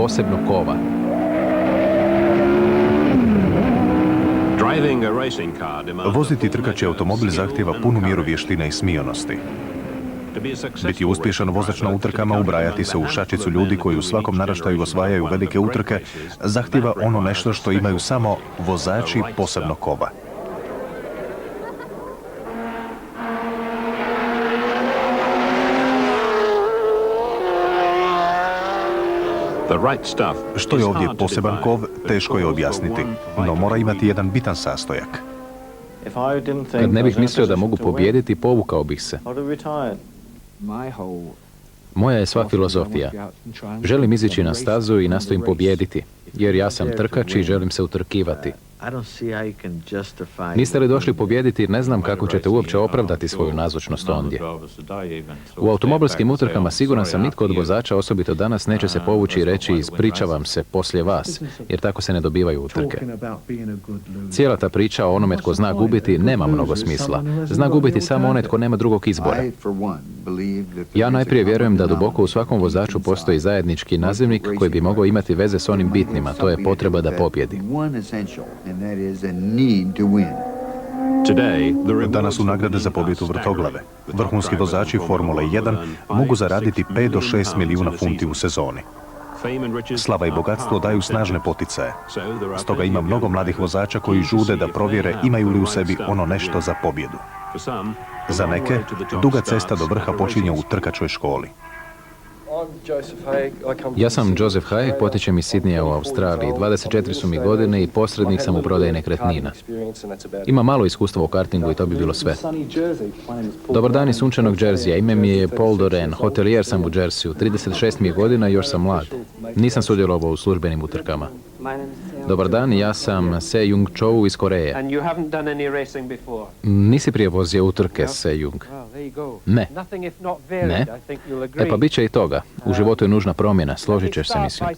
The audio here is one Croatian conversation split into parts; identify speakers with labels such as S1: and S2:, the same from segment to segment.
S1: posebno kova.
S2: Voziti trkaći automobil zahtijeva punu mjeru vještine i smionosti. Biti uspješan vozač na utrkama, ubrajati se u šačicu ljudi koji u svakom naraštaju osvajaju velike utrke, zahtijeva ono nešto što imaju samo vozači posebno kova. Što je ovdje poseban kov, teško je objasniti, no mora imati jedan bitan sastojak.
S1: Kad ne bih mislio da mogu pobijediti, povukao bih se. Moja je sva filozofija. Želim izići na stazu i nastojim pobijediti, jer ja sam trkač i želim se utrkivati. Niste li došli pobijediti, ne znam kako ćete uopće opravdati svoju nazočnost ondje. U automobilskim utrkama siguran sam nitko od vozača, osobito danas, neće se povući i reći ispričavam se poslije vas, jer tako se ne dobivaju utrke. Cijela ta priča o onome tko zna gubiti nema mnogo smisla. Zna gubiti samo onaj tko nema drugog izbora. Ja najprije vjerujem da duboko u svakom vozaču postoji zajednički nazivnik koji bi mogao imati veze s onim bitnima, to je potreba da pobjedi.
S2: Danas su nagrade za pobjedu vrtoglave. Vrhunski vozači Formule 1 mogu zaraditi 5 do 6 milijuna funti u sezoni. Slava i bogatstvo daju snažne poticaje. Stoga ima mnogo mladih vozača koji žude da provjere imaju li u sebi ono nešto za pobjedu. Za neke, duga cesta do vrha počinje u trkačkoj školi.
S1: Ja sam Joseph Hayek, potječem iz Sidneya u Australiji. 24 su mi godine i posrednik sam u prodaji nekretnina. Imam malo iskustva u kartingu i to bi bilo sve. Dobar dan iz sunčanog Jersija, ime mi je Paul Doren, hotelijer sam u Jerseyu, 36 mi je godina i još sam mlad. Nisam sudjelovao u službenim utrkama. Dobar dan, ja sam Seung Chou iz Koreje. Nisi prije vozio utrke, Seung? Ne. Ne? E pa bit će i toga. U životu je nužna promjena, složit ćeš se, mislim.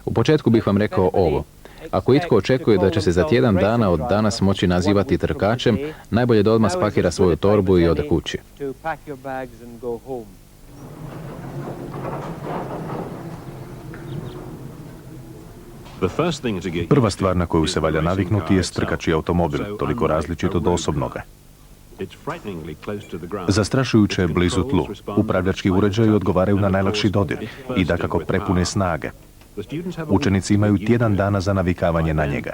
S1: U početku bih vam rekao ovo. Ako itko očekuje da će se za tjedan dana od danas moći nazivati trkačem, najbolje da odmah spakira svoju torbu i ode kući.
S2: Prva stvar na koju se valja naviknuti je trkački automobil, toliko različit od osobnoga. Zastrašujuće je blizu tlu. Upravljački uređaji odgovaraju na najlakši dodir i dakako prepune snage. Učenici imaju tjedan dana za navikavanje na njega.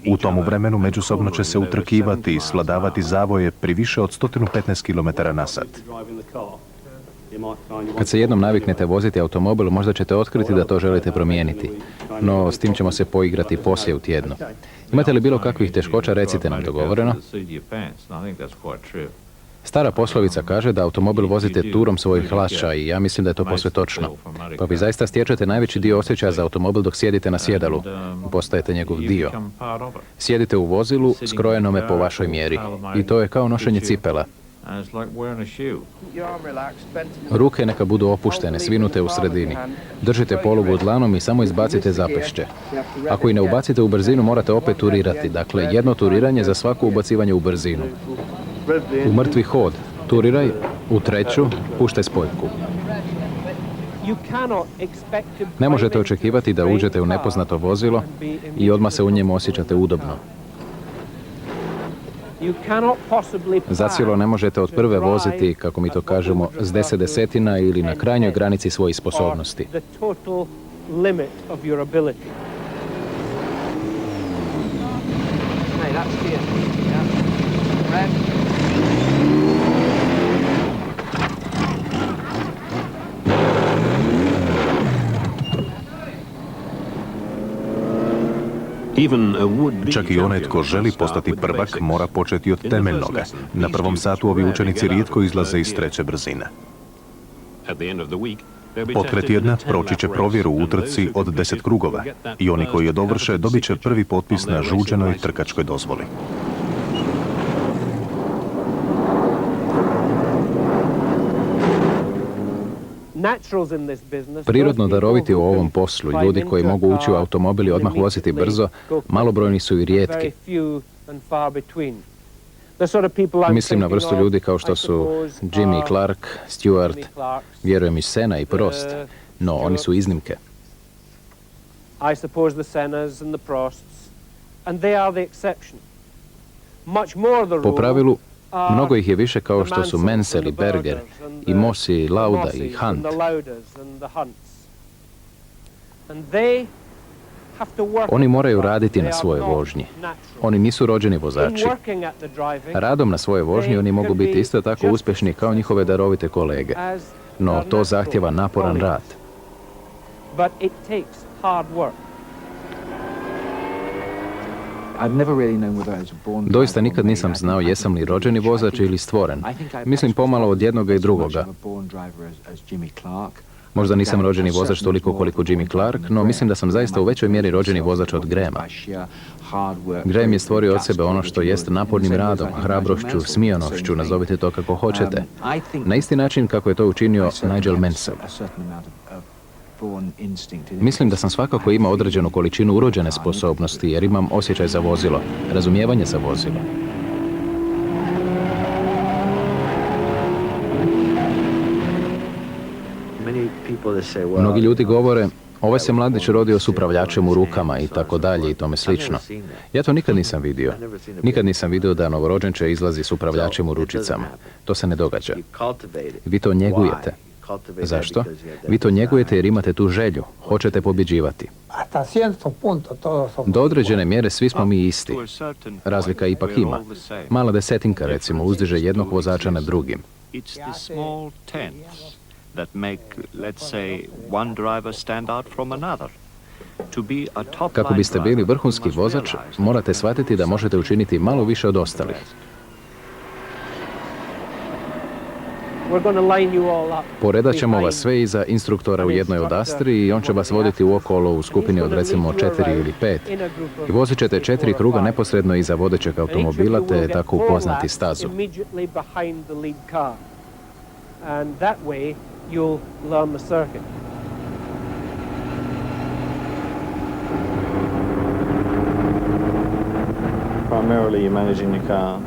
S2: U tomu vremenu međusobno će se utrkivati i svladavati zavoje pri više od 115 km na sat.
S1: Kad se jednom naviknete voziti automobil, možda ćete otkriti da to želite promijeniti. No, s tim ćemo se poigrati poslije u tjednu. Imate li bilo kakvih teškoća, recite nam, dogovoreno? Stara poslovica kaže da automobil vozite turom svojih hlača i ja mislim da je to posve točno. Pa vi zaista stječete najveći dio osjećaja za automobil dok sjedite na sjedalu. Postajete njegov dio. Sjedite u vozilu, skrojenome po vašoj mjeri. I to je kao nošenje cipela. Ruke neka budu opuštene, svinute u sredini. Držite polugu dlanom i samo izbacite zapešće. Ako i ne ubacite u brzinu, morate opet turirati. Dakle, jedno turiranje za svako ubacivanje u brzinu. U mrtvi hod, turiraj, u treću, puštaj spojku. Ne možete očekivati da uđete u nepoznato vozilo i odmah se u njemu osjećate udobno. Zacijelo ne možete od prve voziti, kako mi to kažemo, s 10 desetina ili na krajnjoj granici svojih sposobnosti.
S2: Čak i onaj tko želi postati prvak mora početi od temeljnoga. Na prvom satu ovi učenici rijetko izlaze iz treće brzine. Potkraj tjedna proći će provjeru u utrci od 10 krugova i oni koji je dovrše dobit će prvi potpis na žuđenoj trkačkoj dozvoli.
S1: Prirodno daroviti u ovom poslu, ljudi koji mogu ući u automobil i odmah voziti brzo, malobrojni su i rijetki. Mislim na vrstu ljudi kao što su Jimmy Clark, Stewart, vjerujem i Senna i Prost, no oni su iznimke.
S3: I suppose the Sennas and the Prosts, and they are the exception. Much more the
S1: Po
S3: rule
S1: pravilu,
S3: are
S1: mnogo ih je više kao
S3: the
S1: što su
S3: Mansells
S1: Mansell i
S3: and the
S1: Berger,
S3: Bergers and
S1: i Mossy,
S3: the
S1: Lauda
S3: Mossies
S1: i Hunt.
S3: and the Laudas and the Hunts. And they have to work
S1: Oni
S3: at the
S1: moraju
S3: driving.
S1: raditi
S3: They
S1: na
S3: are
S1: svojoj
S3: not
S1: vožnji.
S3: natural.
S1: Oni nisu rođeni
S3: In
S1: vozači.
S3: working at the driving,
S1: Radom na svojoj vožnji oni mogu biti isto tako uspješni kao njihove darovite kolege.
S3: as
S1: No
S3: their
S1: to zahtjeva
S3: natural
S1: naporan
S3: colleagues.
S1: rad.
S3: But it takes hard work.
S1: Doista nikad nisam znao jesam li rođeni vozač ili stvoren. Mislim pomalo od jednoga i drugoga. Možda nisam rođeni vozač toliko koliko Jimmy Clark, no mislim da sam zaista u većoj mjeri rođeni vozač od Grahama. Graham je stvorio od sebe ono što jest napornim radom, hrabrošću, smijanošću, nazovite to kako hoćete. Na isti način kako je to učinio Nigel Mansell. Mislim da sam svakako imao određenu količinu urođene sposobnosti jer imam osjećaj za vozilo, razumijevanje za vozilo. Mnogi ljudi govore, ovaj se mladić rodio s upravljačem u rukama i tako dalje i tome slično. Ja to nikad nisam vidio. Nikad nisam vidio da novorođenče izlazi s upravljačem u ručicama. To se ne događa. Vi to njegujete. Zašto? Vi to njegujete jer imate tu želju. Hoćete pobjeđivati. Do određene mjere svi smo mi isti. Razlika ipak ima. Mala desetinka, recimo, uzdiže jednog vozača nad drugim.
S4: That make, let's say, one driver stand out from another. To be a top
S1: Kako biste
S4: line
S1: bili
S4: driver,
S1: vrhunski
S4: you must
S1: vozač,
S4: realize that
S1: morate shvatiti da možete učiniti malo više od ostalih.
S3: We're going to line you all up.
S1: Poredat ćemo
S3: behind
S1: vas sve iza instruktora u jednoj od Astri i on će vas voditi uokolo u skupini od recimo 4 ili 5. I vozit ćete 4 kruga neposredno iza vodećeg automobila te tako upoznati stazu.
S3: Immediately behind the lead car. And that way you'll learn the circuit.
S5: Primarily you're managing the car.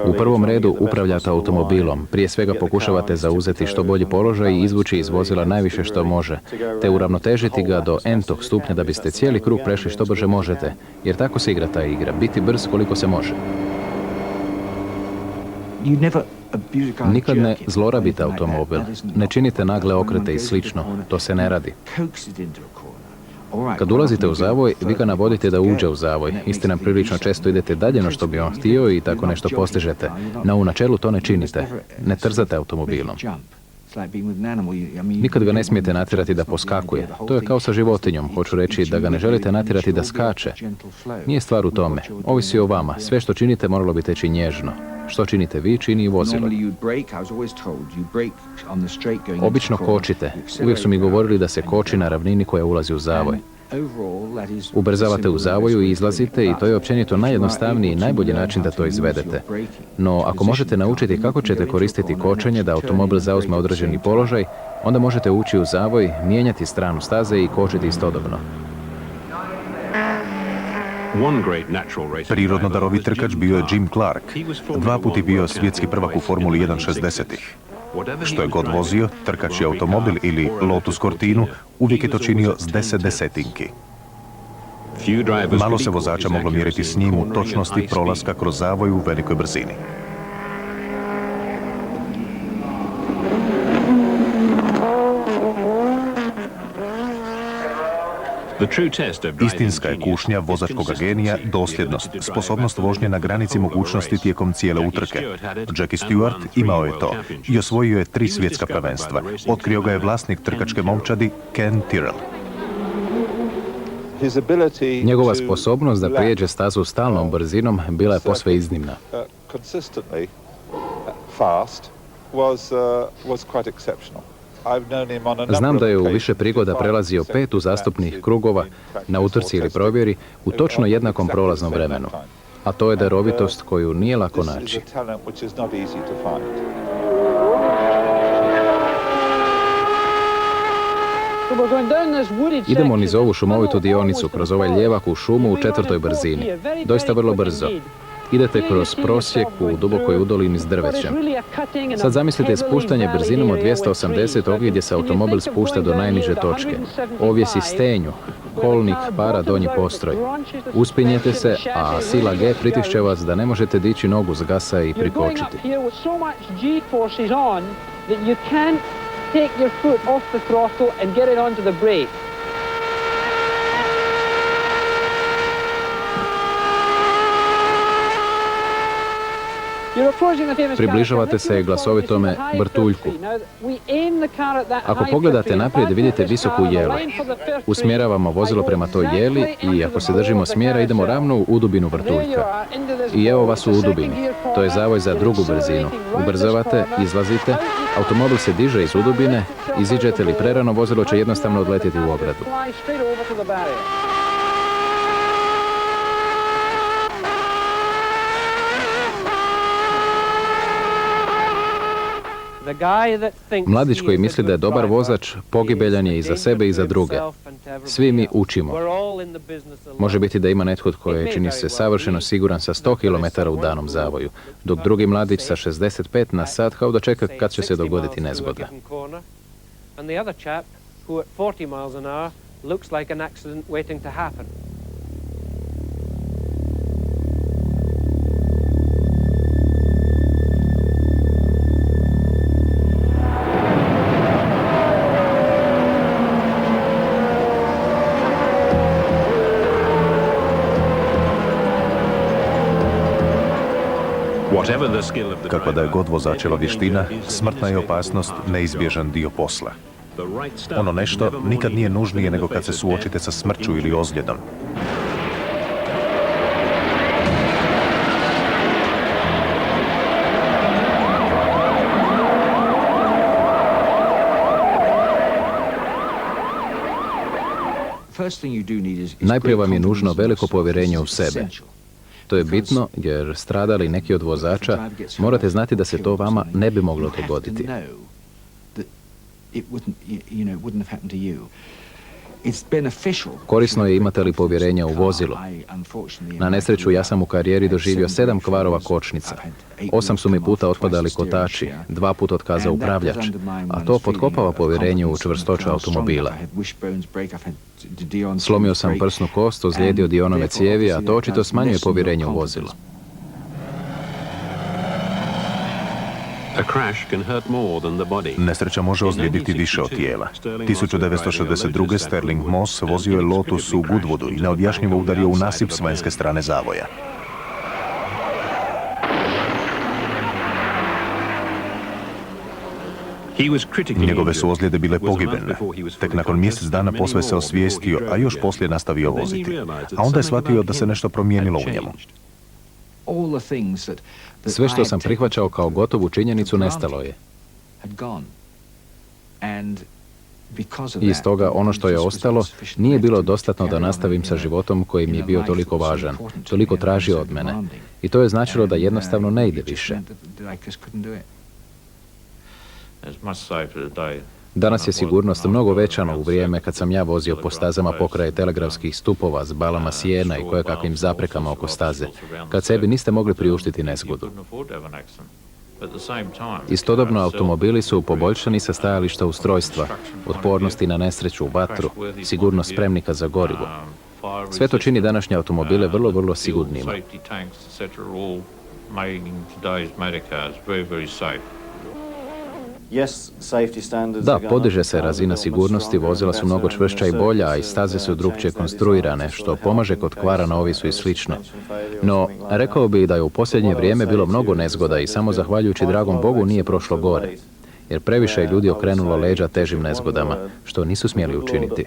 S1: U prvom redu upravljate automobilom, prije svega pokušavate zauzeti što bolji položaj i izvući iz vozila najviše što može, te uravnotežiti ga do n-tog stupnja da biste cijeli krug prešli što brže možete, jer tako se igra ta igra, biti brz koliko se može. Nikad ne zlorabite automobil, ne činite nagle okrete i slično, to se ne radi. Kad ulazite u zavoj, vi ga navodite da uđe u zavoj. Istina, prilično često idete dalje no što bi on htio i tako nešto postižete. No u načelu to ne činite. Ne trzate automobilom. Nikad ga ne smijete natjerati da poskakuje. To je kao sa životinjom. Hoću reći da ga ne želite natjerati da skače. Nije stvar u tome. Ovisi o vama. Sve što činite moralo bi teći nježno. Što činite vi, čini i vozilo. Obično kočite. Uvijek su mi govorili da se koči na ravnini koja ulazi u zavoj. Ubrzavate u zavoju i izlazite i to je općenito najjednostavniji i najbolji način da to izvedete. No, ako možete naučiti kako ćete koristiti kočenje da automobil zauzme određeni položaj, onda možete ući u zavoj, mijenjati stranu staze i kočiti istodobno.
S2: Prirodno darovit trkač bio je Jim Clark. 2 puta je bio svjetski prvak u Formuli 1 60-ih. Što je god vozio, trkači automobil ili Lotus Cortinu, uvijek je to činio s 10 desetinki. Malo se vozača moglo mjeriti s njim u točnosti prolaska kroz zavoj u velikoj brzini. Istinska je kušnja vozačkog genija dosljednost, sposobnost vožnje na granici mogućnosti tijekom cijele utrke. Jackie Stewart imao je to i osvojio je 3 svjetska prvenstva. Otkrio ga je vlasnik trkačke momčadi Ken Tyrrell.
S1: Njegova sposobnost da prijeđe stazu stalnom brzinom bila je posve iznimna. Znam da je u više prigoda prelazio 5 uzastopnih krugova na utrci ili provjeri u točno jednakom prolaznom vremenu. A to je darovitost koju nije lako naći. Idemo niz ovu šumovitu dionicu kroz ovaj lijevak u šumu u 4. brzini. Doista vrlo brzo. Idete kroz prosjek u dubokoj udolini s drvećem. Sad zamislite spuštanje brzinom od 280 ovdje gdje se automobil spušta do najniže točke. Ovdje si stenju. kolnik para donji postroj. Uspinjete se, a sila G pritišće vas da ne možete dići nogu s gasa i prikočiti. Približavate se glasovitome vrtuljku. Ako pogledate naprijed, vidite visoku jelu. Usmjeravamo vozilo prema toj jeli i ako se držimo smjera, idemo ravno u udubinu vrtuljka. I evo vas u udubini. To je zavoj za drugu brzinu. Ubrzavate, izlazite, automobil se diže iz udubine, iziđete li prerano, vozilo će jednostavno odletjeti u ogradu. Mladić koji misli da je dobar vozač, pogibeljan je i za sebe i za druge. Svi mi učimo. Može biti da ima netko tko je, čini se, savršeno siguran sa 100 km u danom zavoju, dok drugi mladić sa 65 na sat kao da čeka kad će se dogoditi nezgoda.
S2: Kakva da je god vozačeva vještina, smrtna je opasnost neizbježan dio posla. Ono nešto nikad nije nužnije nego kad se suočite sa smrću ili ozljedom.
S1: Najprije vam je nužno veliko povjerenje u sebe. To je bitno jer stradali neki od vozača, morate znati da se to vama ne bi moglo dogoditi. Korisno je imate li povjerenja u vozilo. Na nesreću ja sam u karijeri doživio 7 kvarova kočnica. 8 su mi puta otpadali kotači, 2 puta otkazao upravljač, a to potkopava povjerenje u čvrstoću automobila. Slomio sam prsnu kost, ozlijedio dionove cijevi, a to očito smanjuje povjerenje u vozilo.
S2: Nesreća može ozlijediti više od tijela. 1962. Sterling Moss vozio je Lotus u Goodwoodu i neobjašnjivo udario u nasip s vanjske strane zavoja. Njegove su ozljede bile pogibeljne. Tek nakon mjesec dana posve se osvijestio, a još poslije nastavio voziti. A onda je shvatio da se nešto promijenilo u njemu.
S1: Sve što sam prihvaćao kao gotovu činjenicu nestalo je. I stoga ono što je ostalo nije bilo dostatno da nastavim sa životom koji mi je bio toliko važan, toliko tražio od mene. I to je značilo da jednostavno ne ide više. Danas je sigurnost mnogo veća u vrijeme kad sam ja vozio po stazama pokraj telegrafskih stupova s balama sjena i kojekakvim zaprekama oko staze, kad sebi niste mogli priuštiti nezgodu. Istodobno automobili su poboljšani sa stajališta ustrojstva, otpornosti na nesreću, vatru, sigurnost spremnika za gorivo. Sve to čini današnje automobile vrlo sigurnima. Da, podiže se razina sigurnosti, vozila su mnogo čvršća i bolja, a i staze su drukčije konstruirane, što pomaže kod kvara na ovisu i slično. No, rekao bih da je u posljednje vrijeme bilo mnogo nezgoda i samo zahvaljujući dragom Bogu nije prošlo gore, jer previše je ljudi okrenulo leđa težim nezgodama, što nisu smjeli učiniti.